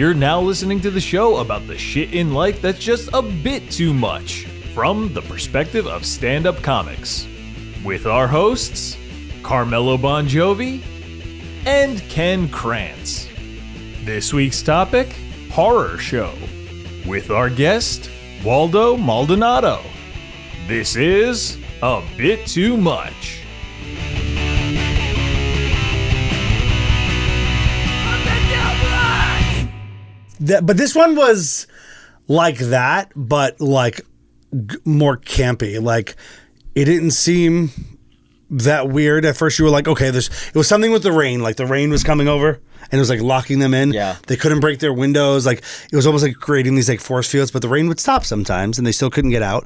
You're now listening to the show about the shit in life that's just a bit too much, from the perspective of stand-up comics. With our hosts, Carmelo Bongiovi and Ken Krantz. This week's topic, horror show, with our guest, Waldo Maldonado. This is A Bit Too Much. But this one was like that, but like more campy. Like it didn't seem that weird. At first you were like, okay, it was something with the rain. Like the rain was coming over and it was like locking them in. Yeah. They couldn't break their windows. Like it was almost like creating these like force fields, but the rain would stop sometimes and they still couldn't get out.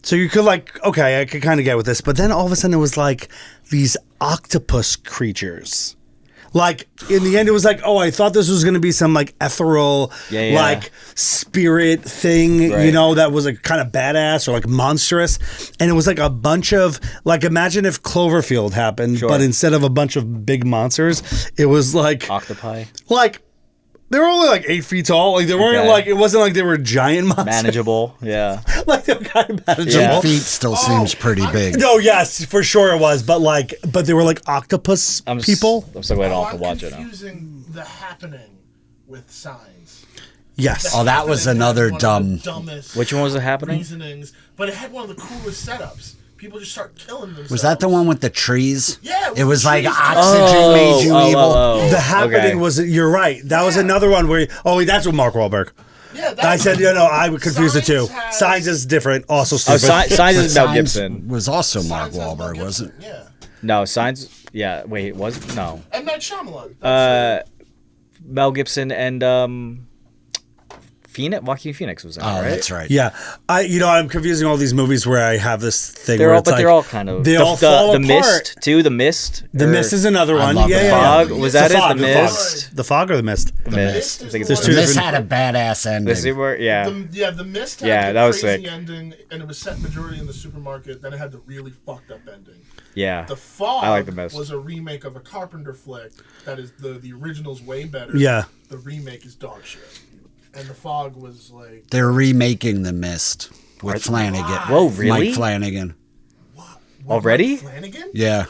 So you could like, okay, I could kind of get with this. But then all of a sudden it was like these octopus creatures. Like, in the end, it was like, oh, I thought this was going to be some, like, ethereal, like, spirit thing, right. You know, that was, like, kind of badass or, like, monstrous. And it was, like, a bunch of, like, imagine if Cloverfield happened, but instead of a bunch of big monsters, it was, like... Octopi? Like... They were only like 8 feet tall. Like they weren't like it wasn't like they were giant monsters. Manageable, yeah. Like they were kind of manageable. Yeah. 8 feet still seems pretty big. No, yes, for sure it was. But they were like octopus people. I'm so glad I don't have to watch it I'm now. confusing The Happening with Signs. Yes. Oh, that was another dumb. Dumbest Which one was it happening? reasonings, but it had one of the coolest setups. People just start killing themselves. Was that the one with the trees? Yeah, It was like trees. oxygen made you evil. The Happening was, you're right. That was another one where, that's with Mark Wahlberg. Yeah, I said, I would confuse the two. Signs is different, also stupid. Signs is Mel Signs Gibson. was also Mark Signs has Mel Wahlberg, Gibson, wasn't it? Yeah. No, Signs. Yeah, wait, was no. M. Night Shyamalan. Mel Gibson and Joaquin Phoenix was in it, right? That's right. Yeah. I'm confusing all these movies where I have this thing They're where all, it's but like, they're all kind of they all fall the apart. Mist too. The Mist. The Mist is another one. love Yeah, The Fog. Yeah. Was that the it? fog, The Mist. The Fog or the Mist? The Mist. I think There's it's two the This Mist. had a badass ending. This is where, yeah. The Mist had Yeah, the that was crazy sick. ending, and it was set majority in the supermarket. Then it had the really fucked up ending. Yeah. The Fog I like The Mist. was a remake of a Carpenter flick. That is the original's way better. Yeah. The remake is dog shit. And The Fog was like... They're remaking The Mist with Flanagan. Whoa, really? Mike Flanagan. What, Already? Mike Flanagan? Yeah.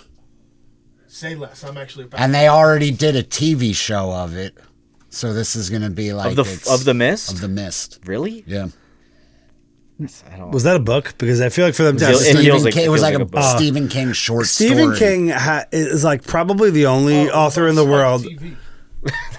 Say less. I'm actually about And they already did a TV show of it. So this is going to be like... Of the Mist? Of The Mist. Really? Yeah. I don't. Was that a book? Because I feel like for them to It have feels Stephen like- King, it it was feels like like a book. a Stephen King short Stephen story. King is like probably the only author in the world. TV.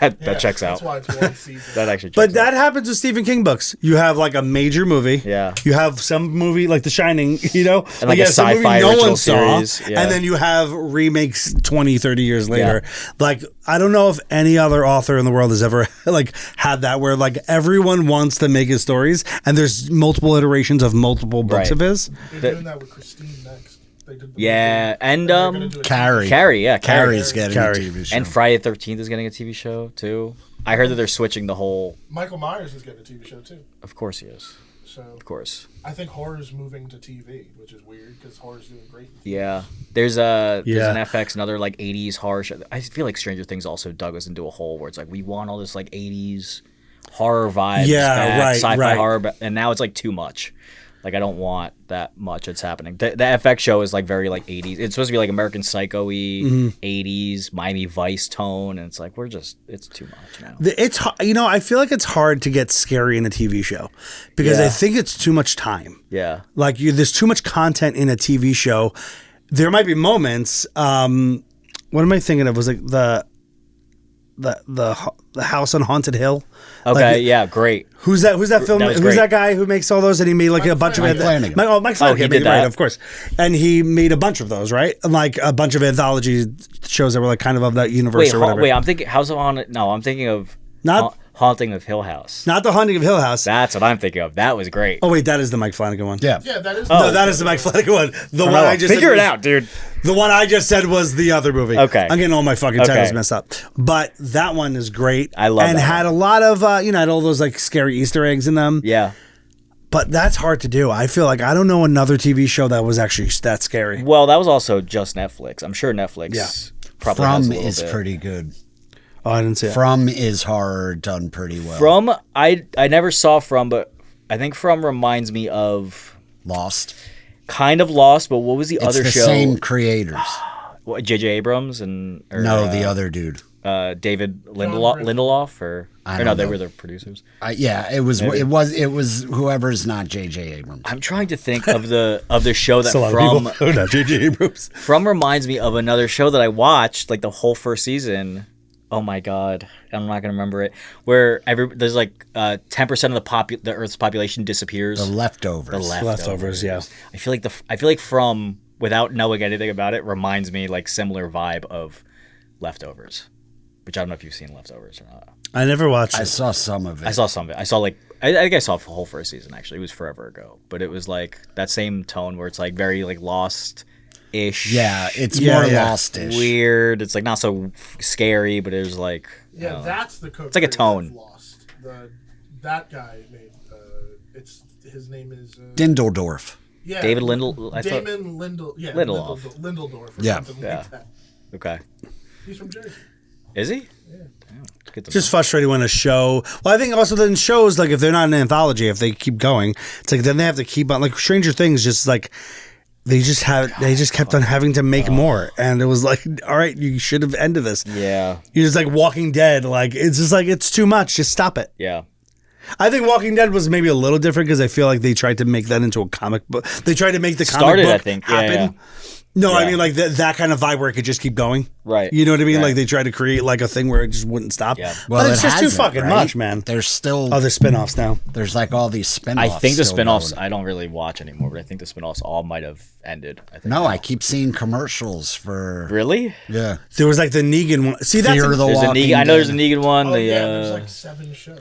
that checks That's out. why it's one season. That actually checks But out. that happens with Stephen King books. You have like a major movie. Yeah. You have some movie like The Shining, And like you a have some movie sci-fi no original one saw, series, yeah. and then you have remakes 20, 30 years later. Yeah. Like, I don't know if any other author in the world has ever like had that where like everyone wants to make his stories and there's multiple iterations of multiple books Right. of his. They're doing that with Christine next. They did the Yeah, and they're gonna do a Carrie. Carrie, yeah, Carrie's getting Carrie. a TV show. And Friday the 13th is getting a TV show too. I heard that they're switching the whole. Michael Myers is getting a TV show too. Of course he is. So Of course. I think horror's moving to TV, which is weird because horror's doing great. Yeah. There's an Yeah. FX, another like 80s horror show. I feel like Stranger Things also dug us into a hole where it's like we want all this like 80s horror vibes, Yeah, back, right, sci-fi right. horror, and now it's like too much. Like I don't want that much that's happening. The FX show is like very like 80s. It's supposed to be like American Psycho-y, 80s, Miami Vice tone, and it's like it's too much now. It's I feel like it's hard to get scary in a TV show because Yeah. I think it's too much time. Yeah. Like there's too much content in a TV show. There might be moments. What am I thinking of? Was like the House on Haunted Hill. Okay. Like, yeah. Great. Who's that film? That was Who's great. that guy who makes all those? And he made like a bunch of Mike Flanagan. Mike Flanagan. he did right, that. of course. And he made a bunch of those, right? And like a bunch of anthology shows that were like kind of that universe or whatever. Wait. I'm thinking House of Haunted. No, I'm thinking of Not- Haunting of Hill House. Not the Haunting of Hill House. That's what I'm thinking of. That was great. Oh wait, that is the Mike Flanagan one. Yeah. Yeah, that is. No, that is the Mike Flanagan one. The one I just Figure said it was- out, dude. The one I just said was the other movie. Okay. I'm getting all my fucking titles Okay. messed up. But that one is great. I love and that had one. a lot of had all those like scary Easter eggs in them. Yeah. But that's hard to do. I feel like I don't know another TV show that was actually that scary. Well, that was also just Netflix. I'm sure Netflix probably has a From little is bit. pretty good. Oh, I didn't see it. From is horror done pretty well. From I never saw From, but I think From reminds me of Lost. kind of Lost. But what was the It's other the show? same creators. What, J.J. Abrams or The other dude. David John Lindelof or don't no, they know. were the producers. Yeah, it was whoever's not J.J. Abrams. I'm trying to think of the show that That's a lot From of people. Oh, not J.J. Abrams. From reminds me of another show that I watched like the whole first season. Oh my god, I'm not gonna remember it. Where there's like 10% of the Earth's population disappears. The Leftovers. The Leftovers, yeah. I feel like From, without knowing anything about it, reminds me like similar vibe of Leftovers, which I don't know if you've seen Leftovers or not. I never watched I it. saw some of it. I saw some of it. I saw like I think I saw the whole first season actually. It was forever ago, but it was like that same tone where it's like very like Lost-ish. Yeah, it's Yeah, more yeah. Lost-ish. Weird. It's like not so scary, but it was like Yeah, that's the co. It's like a tone. Lost. That guy made. His name is. Dindledorf. Yeah. David Lindell. I thought. Damon Lindell. Yeah. Lindelof. Lindeldorf or Yeah. something Yeah. like that. Okay. He's from Jersey. Is he? Yeah. Good to Just know. frustrating when a show. Well, I think also then shows like if they're not an anthology, if they keep going, it's like then they have to keep on. Like Stranger Things, just like they just kept on having to make more, and it was like, all right, you should have ended this. Yeah. You're just like Walking Dead. Like it's just like it's too much. Just stop it. Yeah. I think Walking Dead was maybe a little different because I feel like they tried to make that into a comic book. They tried to make the comic Started, book I think. Yeah, happen. yeah. No, I Yeah. mean like that kind of vibe where it could just keep going. Right. You know what I mean? Right. Like they tried to create like a thing where it just wouldn't stop. Yeah. But it's it just too hasn't, fucking right? much, man. There's still Oh, there's spin-offs now. there's like all these spin-offs. I think the still spin-offs, going. I don't really watch anymore, but I think the spin-offs all might have ended. I think. No, I keep seeing commercials for Really? yeah. There was like the Negan one. See, that's Fear the There's a Walking Negan. I know there's a Dead. Negan one. Oh the yeah, there's like 7 shows.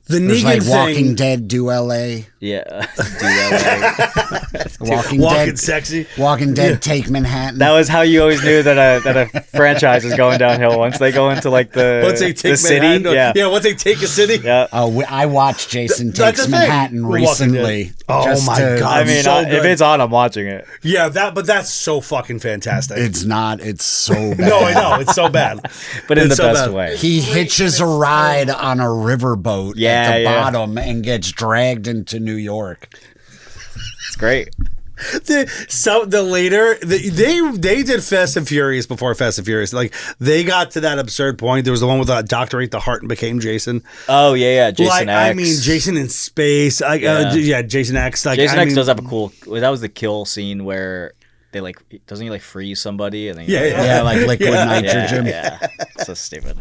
the There's Negan like thing. Walking Dead do LA. yeah. Dude, Walking Walking Dead sexy. Walking Dead take Manhattan. that was how you always knew that a franchise is going downhill once they go into like the Once they take the city. Manhattan, Yeah. once they take a city. Yeah. Oh, I watched Jason That's Takes the thing. Manhattan We're Walking Dead. recently. Oh just my to- God. I mean, so if good. it's on, I'm watching it. Yeah, but that's so fucking fantastic. It's not. It's so bad. No, I know it's so bad, But in It's the so best bad. way. He hitches a ride on a riverboat Yeah, at the yeah. bottom and gets dragged into New York. It's great. they did Fast and Furious before Fast and Furious. Like they got to that absurd point. There was the one with Doctor ate the heart and became Jason. Oh yeah. Jason like X. I mean, Jason in space. Jason X. Like Jason I X mean, does have a cool. That was the kill scene where they like doesn't he like freeze somebody and then Yeah, like liquid nitrogen. Yeah. So stupid.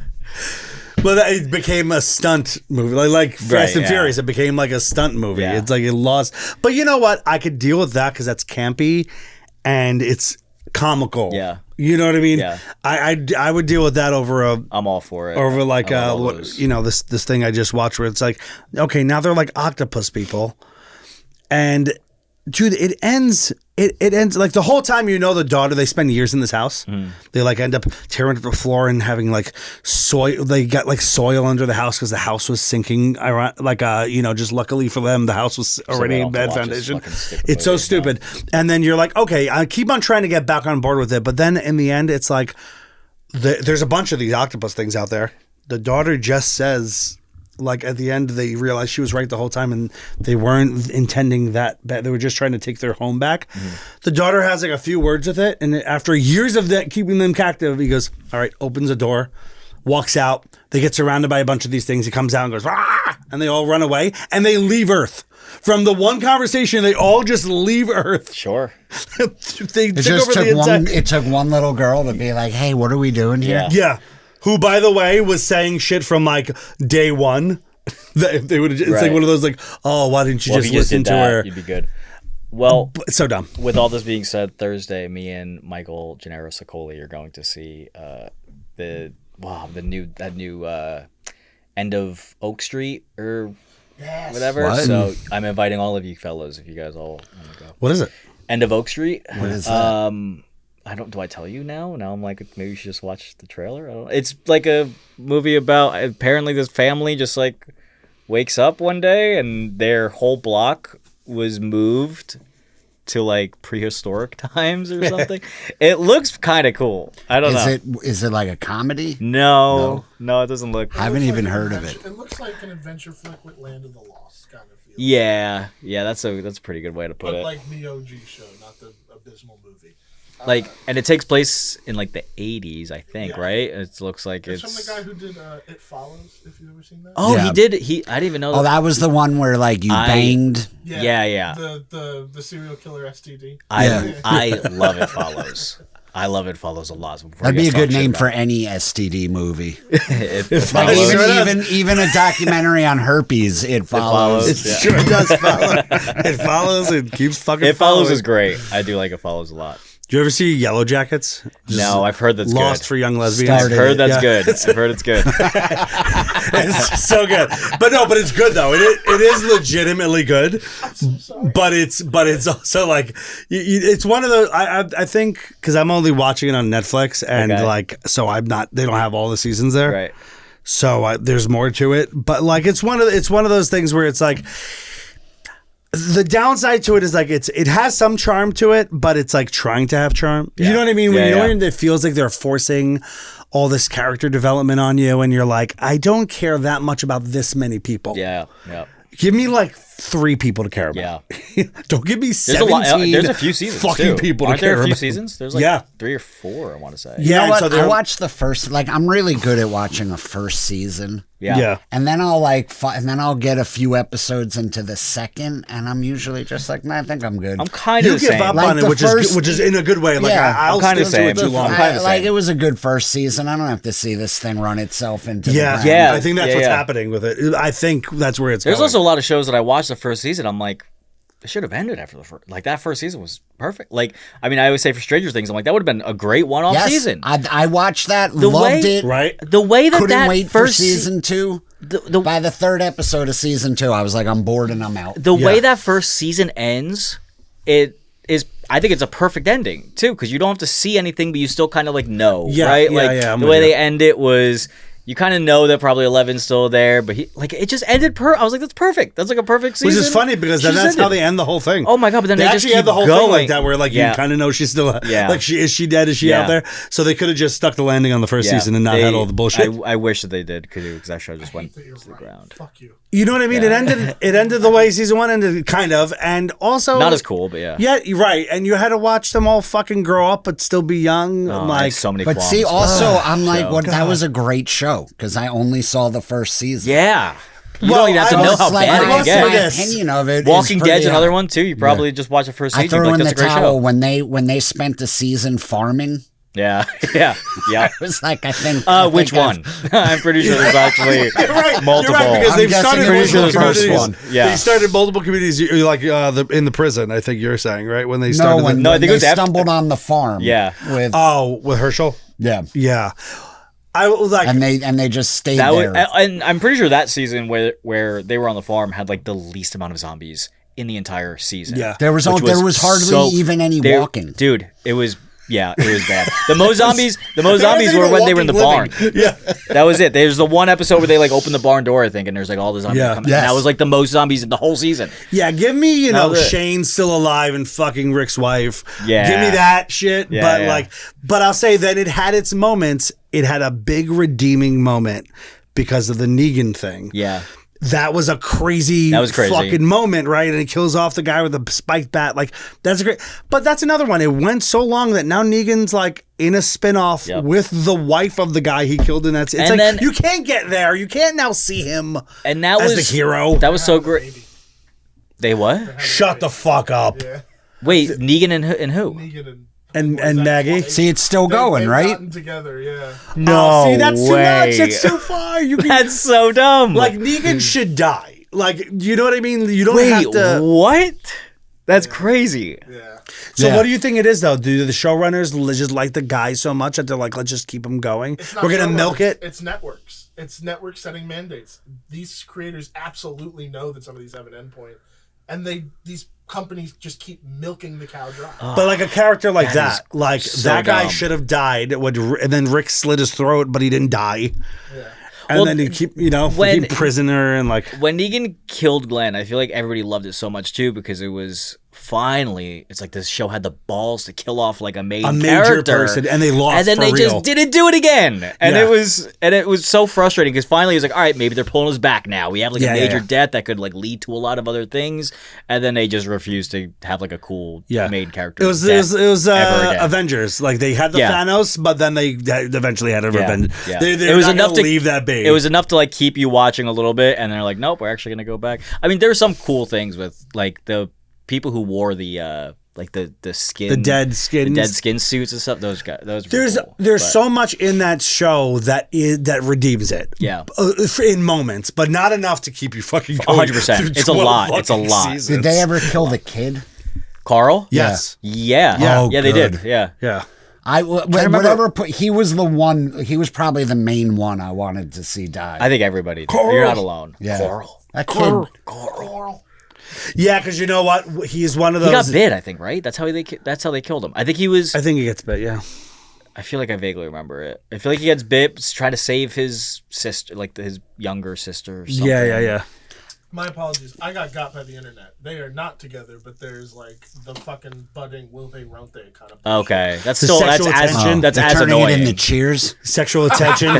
But it became a stunt movie, like Fast Right, and yeah. Furious. It became like a stunt movie. Yeah. It's like it lost. But you know what? I could deal with that because that's campy, and it's comical. Yeah. You know what I mean? Yeah. I would deal with that over I'm all for it. over like I love all what, those. you know this thing I just watched where it's like, okay, now they're like octopus people, and dude, it ends like the whole time, you know, the daughter, they spend years in this house. They like end up tearing up the floor and having like soil. They got like soil under the house because the house was sinking. Like you know, just luckily for them, the house was already they in don't have bad to watch this foundation. fucking stupid It's so movie, stupid. And then you're like, okay, I keep on trying to get back on board with it, but then in the end, it's like there's a bunch of these octopus things out there. The daughter just says, like at the end, they realized she was right the whole time, and they weren't intending that bad. They were just trying to take their home back. The daughter has like a few words with it, and after years of that keeping them captive, he goes, "All right," opens a door, walks out. They get surrounded by a bunch of these things. He comes out and goes, "Rah!" And they all run away, and they leave Earth. From the one conversation, they all just leave Earth. Sure. They It took just over took the entire. one. It took one little girl to be like, "Hey, what are we doing here?" Yeah. Yeah. Who, by the way, was saying shit from like day one. They would. It's like Right. one of those like, oh, why didn't you Well, if just you just listen did to that, her? you'd be good. Well, So dumb. with all this being said, Thursday, me and Michael Gennaro Sicoli are going to see the new End of Oak Street or whatever. What? So I'm inviting all of you fellows if you guys all want to go. What is it? End of Oak Street. What is that? Do I tell you now? Now I'm like, maybe you should just watch the trailer. I don't know. It's like a movie about apparently this family just like wakes up one day and their whole block was moved to like prehistoric times or something. It looks kind of cool. I don't know. Is it like a comedy? No, it doesn't look. I haven't even an heard of adventure- it. It looks like an adventure flick with Land of the Lost kind of feel. Yeah, that's a pretty good way to put But it. like the OG show, not the abysmal movie. Like, and it takes place in like the 80s, I think, Yeah. right? It looks like It's it's. from the guy who did It Follows. If you've ever seen that. Oh, Yeah. he did. I didn't even know. Oh, that was the one where like you banged. Yeah. The serial killer STD. I love It Follows. I love It Follows a lot. So That'd be a good name for any STD movie. It Like Follows. even a documentary on herpes. It follows. Follows. It sure does follow. It follows. It keeps fucking. It Follows following. is great. I do like It Follows a lot. Do you ever see Yellow Jackets? No, I've heard that's Lost good. for Young Lesbians. I've heard that's Yeah. good. I've heard it's good. It's so good, but it's good though. It is legitimately good, but it's also like it's one of those. I think because I'm only watching it on Netflix and Okay. like so I'm not. They don't have all the seasons there, Right. So there's more to it. But like it's one of those things where it's like. The downside to it is like it has some charm to it, but it's like trying to have charm. You know what I mean? When it feels like they're forcing all this character development on you, and you're like, I don't care that much about this many people. Yeah. Give me like 3 people to care about. Yeah. Don't give me There's 17 a lot. There's a few seasons. fucking too. people Aren't to care there a few about. seasons? There's like Yeah. 3 or 4. I want to say. Yeah, You know and what? so I they're- watched the first. Like, I'm really good at watching a first season, Yeah. and then I'll and then I'll get a few episodes into the second, and I'm usually just like, nah, I think I'm good. I'm kind of You the give same. up Like on it, the which first- is in a good way. Like Yeah, I'll I'm kinda stick to it the too same. long. I'm kinda the like same. it was a good first season. I don't have to see this thing run itself into the ground. Yeah. I think that's what's yeah. happening with it. I think that's where it's There's going. also a lot of shows that I watched the first season. I'm like, it should have ended after the first. Like that first season was perfect. Like, I mean, I always say for Stranger Things, I'm like, that would have been a great one-off Yes, season. I watched that, The loved way- it. right? The way that Couldn't that wait for first season 2. By the 3rd episode of season 2, I was like, I'm bored and I'm out. the way Yeah. that first season ends, it is. I think it's a perfect ending too, because you don't have to see anything, but you still kind of like know, Yeah, right? yeah, Like yeah, I'm the with way you. they end it was. You kind of know that probably Eleven's still there, but it just ended I was like, that's perfect. That's like a perfect season. Which is funny because then She just that's how ended. they end the whole thing. Oh my God, but then they they actually just had the keep whole thing going. like that, where like Yeah. you kind of know she's still, Yeah. like is she dead? Is she Yeah. out there? So they could have just stuck the landing on the first Yeah, season and not had all the bullshit. I wish that they did because that show just went That you're to the right. ground. Fuck you. You know what I mean? It ended the way season 1 ended, kind of, and also Not as cool, but yeah. Yeah, you're right. And you had to watch them all fucking grow up but still be young. Oh, I like had so many. But qualms see, with also, that I'm like, show. what? That was a great show because I only saw the first season. Yeah. You Well, don't even have to I know was how like, bad it I can was get. like- my this. opinion of it. Walking is pretty, Dead's another one too. You probably just watch the first I season. threw Like, in that's the a great towel show. when they spent the season farming. Yeah, yeah. I was like, I think. Which one? I'm pretty sure there's actually You're right. multiple. You're right because I'm they've guessing started it was multiple the first communities. one. Yeah. They started multiple communities. You're like in the prison. I think you're saying right when they No, started. when, No, I when think it they was after- stumbled on the farm. Yeah. With with Herschel. yeah, Yeah, I was like. and they just stayed That was, there. and I'm pretty sure that season where they were on the farm had like the least amount of zombies in the entire season. Yeah. there was which hardly even any there- walking. Dude, it was bad. The most zombies were when they were in the barn. Yeah. That was it. There's the one episode where they like open the barn door, I think, and there's like all the zombies Yeah. coming. Yes. And that was like the most zombies in the whole season. Yeah, give me, you know, Now that- Shane still alive and fucking Rick's wife. Yeah. Give me that shit. Yeah, but yeah. but I'll say that it had its moments. It had a big redeeming moment because of the Negan thing. Yeah. That was a crazy, That was crazy. fucking moment, right? And he kills off the guy with the spiked bat. Like, that's a great. But that's another one. It went so long that now Negan's like in a spinoff Yep. with the wife of the guy he killed. And it's And like, then- you can't get there. You can't now see him And that as was the hero. That was so great. They what? Shut the fuck up. Yeah. Wait, Negan and who? Negan And Maggie. See, it's still going, they've right? gotten together, yeah. No see, that's too way. much. That's too far. You can, That's so dumb. like Negan should die. Like, you know what I mean? You don't wait, have to. what? That's crazy. Yeah. So, Yeah. what do you think it is, though? Do the showrunners just like the guy so much that they're like, let's just keep him going? It's not We're gonna showrunners, milk it. It's networks. It's networks setting mandates. These creators absolutely know that some of these have an endpoint, and these companies just keep milking the cow dry. But like a character like That that, like so that guy dumb. should have died. And then Rick slit his throat, but he didn't die. Yeah. And Well, then he keep, you know, when- keep prisoner and like. When Negan killed Glenn, I feel like everybody loved it so much too because it was finally, it's like this show had the balls to kill off like a main A major character, person, and they lost. and then for they real. just didn't do it again, and Yeah. it was so frustrating because finally he was like, all right, maybe they're pulling us back now. We have like Yeah, a yeah, major yeah. death that could like lead to a lot of other things, and then they just refused to have like a cool main character. It was death ever again. Avengers. Like they had the Yeah. Thanos, but then they eventually had a revenge. Yeah. They're It was not enough gonna to leave that be. It was enough to like keep you watching a little bit, and they're like, nope, we're actually gonna go back. I mean, there's some cool things with like the people who wore the like the skin, the dead skin suits and stuff. Those guys, those. Were cool, There's but- so much in that show that redeems it. Yeah. In moments, but not enough to keep you fucking going. 100%. through It's a 12 lot. It's a fucking lot. seasons. Did they ever kill the kid? Carl. Yes. Yeah. Oh, yeah. They good. did. Yeah. Yeah. He was the one. He was probably the main one I wanted to see die. I think everybody. Did. You're not alone. Yeah. Carl. That kid. Yeah, because you know what? He's one of those. He got bit. I think. Right. That's how they killed him. I think he was. I think he gets bit. Yeah. I feel like I vaguely remember it. I feel like he gets bit trying to save his sister, like his younger sister. Or something. Yeah. My apologies. I got by the internet. They are not together, but there's like the fucking budding will they won't they kind of bullshit. Okay, that's The still sexual that's tension. that's They're as turning annoying. it into Cheers. Sexual attention.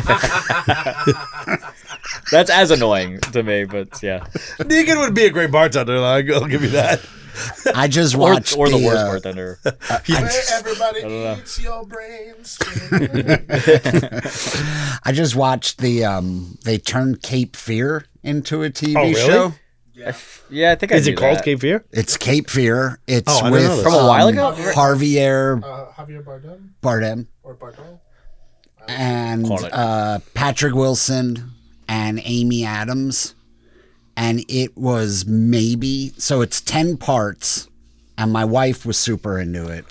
That's as annoying to me, but yeah. Negan would be a great bartender. Like, I'll give you that. I just Or watched the worst uh, bartender. Where everybody eats your brains. I just watched they turned Cape Fear into a TV really? show. Yeah, I think I Is knew it called that. Cape Fear? It's Cape Fear. It's Oh, I didn't know with this. From a while ago? Javier Javier Bardem Bardem or Bardot? and Call it. Patrick Wilson and Amy Adams. And it was it's 10 parts, and my wife was super into it.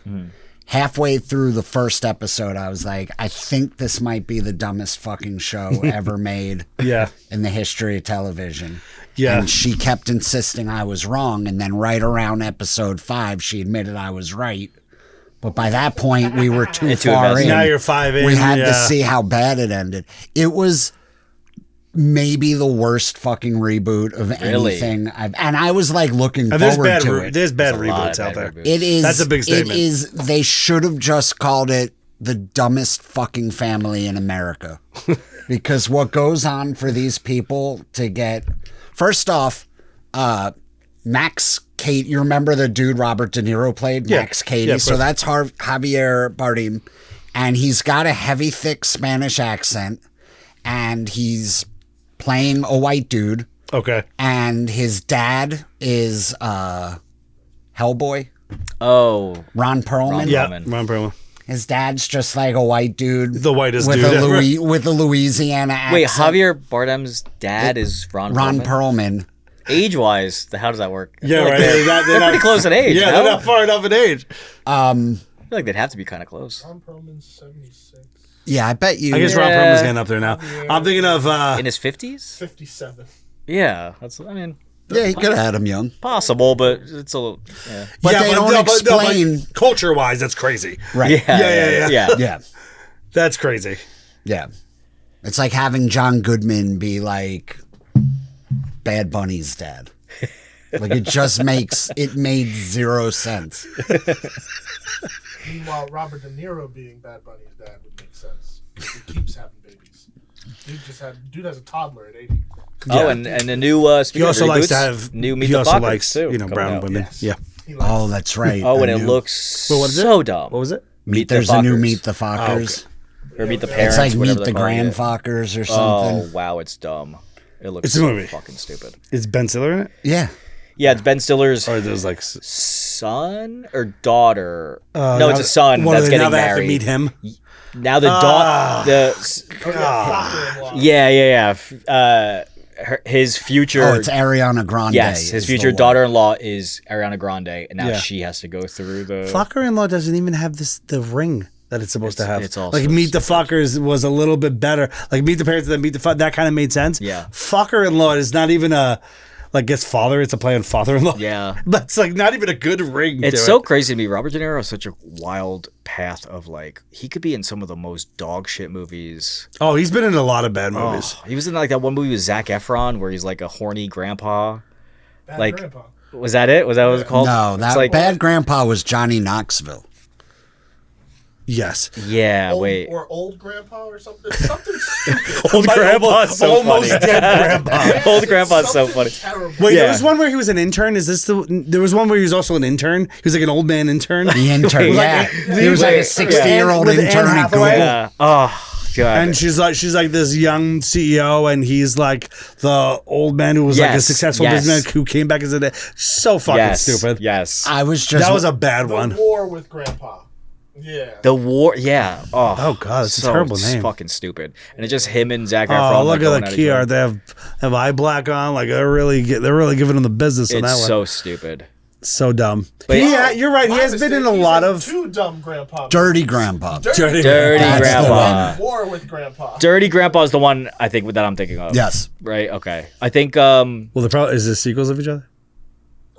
Halfway through the first episode, I was like, I think this might be the dumbest fucking show ever made Yeah. in the history of television. Yeah. And she kept insisting I was wrong. And then right around episode 5, she admitted I was right. But by that point, we were too Too far invested. in. Now you're 5 in. We had yeah. to see how bad it ended. It was maybe the worst fucking reboot of anything and I was like looking And there's forward bad, to it. there's bad There's a lot reboots of out bad there. reboots. It is. That's a big statement. It is. They should have just called it the dumbest fucking family in America, because what goes on for these people to get. First off, Max Cady. You remember the dude Robert De Niro played? Yeah. Max Cady. Yeah, So that's Javier Bardem, and he's got a heavy, thick Spanish accent, and he's playing a white dude. Okay. And his dad is Hellboy, Oh, Ron Perlman. Yeah. Roman. Ron Perlman. His dad's just like a white dude. The whitest with dude a ever. with a Louisiana accent. wait, Javier Bardem's dad is Ron Perlman? Perlman. Age-wise, how does that work? I Yeah, feel like right. They're pretty close in age. Yeah, no? they're not far enough in age. I feel like they'd have to be kind of close. Tom Perlman's 76. Yeah, I bet you. I guess Ron Yeah. Perlman's getting up there now. I'm thinking of In his 50s? 57. Yeah, that's. I mean, Yeah, he could have had him young. possible, but it's a little. Yeah. But they don't explain. culture-wise, that's crazy. Right. Yeah. Yeah. That's crazy. Yeah. It's like having John Goodman be like Bad Bunny's dad. Like it made zero sense. Meanwhile, Robert De Niro being Bad Bunny's dad would make sense. He keeps having babies. Dude has a toddler at 80. Oh, and the new. He Speaking also of likes reboots, to have. new Meet He the also Fockers, likes, too, you know, coming brown out. women. Yes. Yeah. He likes Oh, that's right. Oh, and A it new- looks Well, what is it? so dumb. What was it? There's a new Fockers. Meet the Fockers. Or Meet the It's Parents. It's like whatever Meet they're the calling it. Grandfockers or Oh something. wow, it's dumb. It looks It's a so movie. fucking stupid. Is Ben Stiller in it? Yeah. Yeah, it's Ben Stiller's Or there's like. son or daughter. No, now- it's a son what, that's now getting they have to married. meet him. Now the daughter, Father-in-law. his future. Oh, it's Ariana Grande. yes, is his the future one. daughter-in-law is Ariana Grande, and now Yeah. she has to go through the. Fucker-in-law doesn't even have the ring that it's supposed to have. it's also like Meet the stupid. Fuckers was a little bit better. Like Meet the Parents, then Meet the Fuck. That kind of made sense. Yeah. Fucker-in-law is not even a like his father. It's a play on father-in-law. Yeah. That's like not even a good ring. It's to so it. crazy to me. Robert De Niro has such a wild path of like he could be in some of the most dog shit movies. Oh, he's been in a lot of bad movies. He was in like that one movie with Zac Efron where he's like a horny grandpa. Bad Like- Grandpa. Was that it? Was that what it was called? No, that It's like Bad Grandpa was Johnny Knoxville. Yes. yeah. Wait. Or old grandpa or something. Something stupid. Old grandpa's so almost funny. dead grandpa. Old grandpa's so Something funny. Terrible. Wait, Yeah. there was one where he was an intern. Is this the? There was one where he was also an intern. He was like an old man intern. The intern, Wait, yeah. He was like a wait, 60-year-old with Anne intern at Hathaway? Google. Yeah. Oh god. And she's like this young CEO, and he's like the old man who was like a Yes, successful yes. businessman who came back as a so fucking yes. stupid. Yes. I was just That was a bad The one. war with grandpa. Yeah. The war. Yeah. Oh God, it's a terrible name. Fucking stupid. And it's just him and Zac Efron. Oh, look like, going at at the each key other. art. They have eye black on. Like they're really giving him the business on that It's one. so stupid. So dumb. But Yeah, you're right. He My has been in a mistake, lot he's of. Too dumb grandpa. Dirty Grandpa. Dirty Dirty That's the Grandpa. one. War with grandpa. Dirty Grandpa is the one I think that I'm thinking of. Yes. Right. Okay. I think. Well, the problem is the sequels of each other.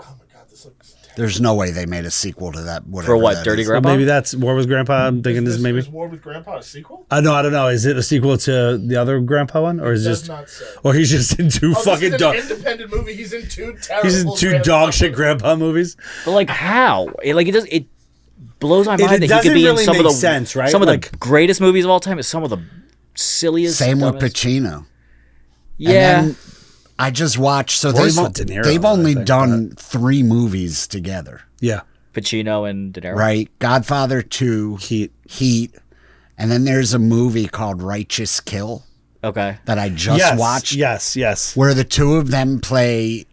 Oh my god, this looks terrible. There's no way they made a sequel to that. Whatever For what? that Dirty is. Grandpa. Maybe that's War with Grandpa. I'm thinking this maybe. Is War with Grandpa a sequel? No, I don't know. Is it a sequel to the other Grandpa one, or is it Does just, not say. or he's just in two Oh, fucking this is dog? an independent movie. He's in two terrible. He's in two grandpa dog shit movies. Grandpa movies. But like how? It blows my mind it that he doesn't could be really in some of make the sense, right? some of Like- the greatest movies of all time. Is some of the silliest. Same with dumbest- Pacino. Yeah. And then I just watched. So Worse they've, with De Niro, they've I only think, done 3 movies together, Yeah, Pacino and De Niro. right? Godfather 2, Heat. and then there's a movie called Righteous Kill Okay. that I just Yes, watched. Yes. Where the two of them play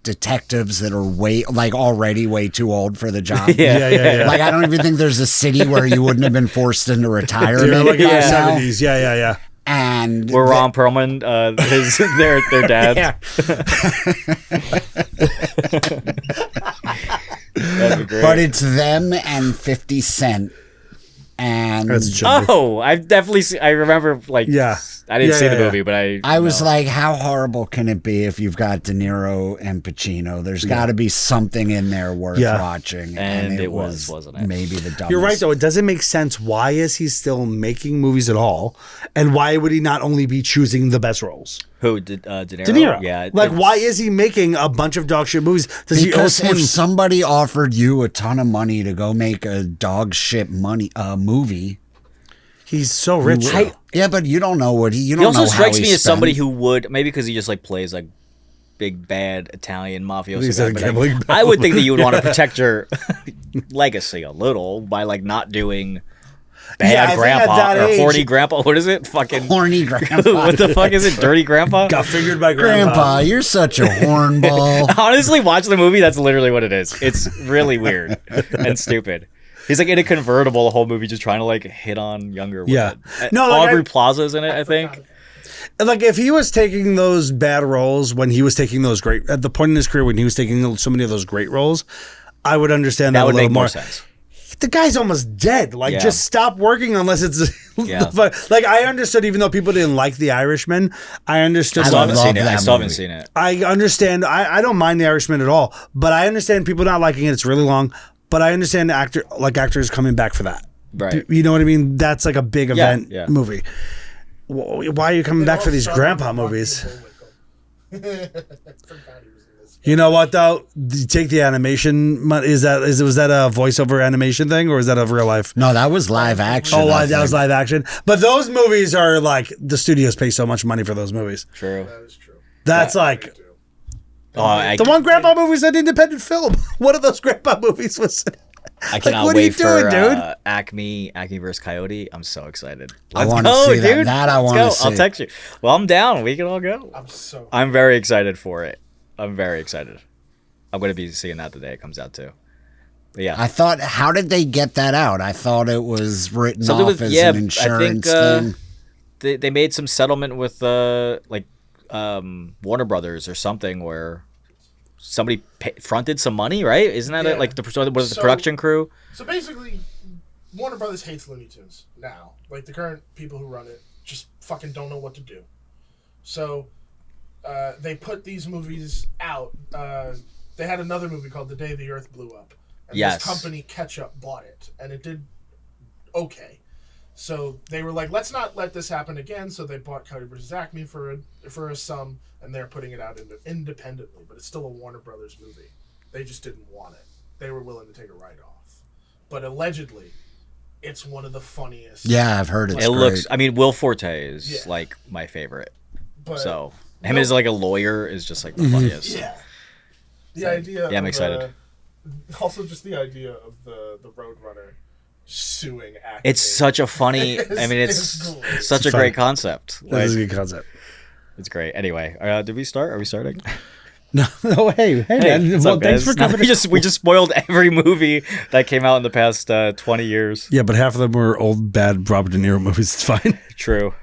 detectives that are already way too old for the job. Yeah. Like I don't even think there's a city where you wouldn't have been forced into retirement. They're like in the by now. 70s. Yeah. And Where Ron Perlman, their dad. That'd be great. but it's them and 50 Cent. And That's a joke. Oh, I've definitely seen. I remember like. Yeah. I didn't Yeah, see yeah, the yeah. movie, but I was like, how horrible can it be if you've got De Niro and Pacino? There's got to be something in there worth Yeah. watching. And it wasn't it? Maybe the dumbest. You're right though. It doesn't make sense. Why is he still making movies at all? And why would he not only be choosing the best roles? Who did De Niro? De Niro. Yeah. Like, it's- why is he making a bunch of dog shit movies? Does he owe Because someone? if somebody offered you a ton of money to go make a dog shit movie, He's so rich. though. yeah, but you don't know what you He don't also know how strikes he me as somebody spends. who would maybe because he just like plays like big bad Italian mafioso. He's guy, a but gambling I would think that you would want to protect your legacy a little by like not doing Yeah, I bad think grandpa at that or age- horny grandpa. What is it? Fucking horny grandpa. what the fuck is it? Dirty grandpa? Got figured by Grandpa, you're such a hornball. Honestly, watch the movie. That's literally what it is. It's really weird and stupid. He's like in a convertible the whole movie, just trying to like hit on younger women. Yeah. No, like, Aubrey Plaza's in it, I think. Like if he was taking those bad roles when he was taking those great at the point in his career when he was taking so many of those great roles, I would understand that, That a would little make more. more sense. The guy's almost dead. Like, Yeah. just stop working unless it's. Yeah. Like, I understood, even though people didn't like The Irishman, I understood. I Still haven't love seen it. I that still haven't movie. seen it. I understand. I don't mind The Irishman at all, but I understand people not liking it. It's really long, but I understand actors coming back for that. Right. You know what I mean? That's like a big event yeah. movie. Why are you coming back for these grandpa movies? You know what though? You take the animation. Was that a voiceover animation thing or is that of real life? No, that was live action. Oh, I that was think. live action. But those movies are like the studios pay so much money for those movies. True. That is true. That's like Oh, the one grandpa movie is an independent film. One of those grandpa movies was. I cannot what are you wait doing, for dude? Acme vs. Coyote. I'm so excited. I Let's wanna go, see that. dude. That I Let's wanna go. see. I'll text you. Well, I'm down. We can all go. I'm very excited for it. I'm very excited. I'm going to be seeing that the day it comes out too. But yeah. I thought, how did they get that out? I thought it was written Something off with- as yeah, an I insurance think, thing. they made some settlement with Warner Brothers or something where somebody fronted some money, right? Isn't that Yeah. it? Like the So- production crew? So basically, Warner Brothers hates Looney Tunes now. Like the current people who run it just fucking don't know what to do. So they put these movies out. They had another movie called The Day the Earth Blew Up. And Yes. this company Ketchup bought it, and it did okay. So they were like, let's not let this happen again. So they bought Cody vs. Acme for a sum, and they're putting it out independently. But it's still a Warner Brothers movie. They just didn't want it. They were willing to take a write-off. But allegedly, it's one of the funniest. Yeah, I've heard it's It great. looks. I mean, Will Forte is Yeah. like my favorite. But So him as like a lawyer is just like the funniest. yeah, the idea. Yeah, I'm of, excited. Also, just the idea of the Roadrunner suing Acme. It's such a funny. I mean, it's great. such a funny. great concept. That is a Like, good concept. it's great. Anyway, did we start? Are we starting? No, hey, man. What's Well, up, thanks guys? for coming. We just spoiled every movie that came out in the past 20 years. Yeah, but half of them were old, bad Robert De Niro movies. It's fine. True.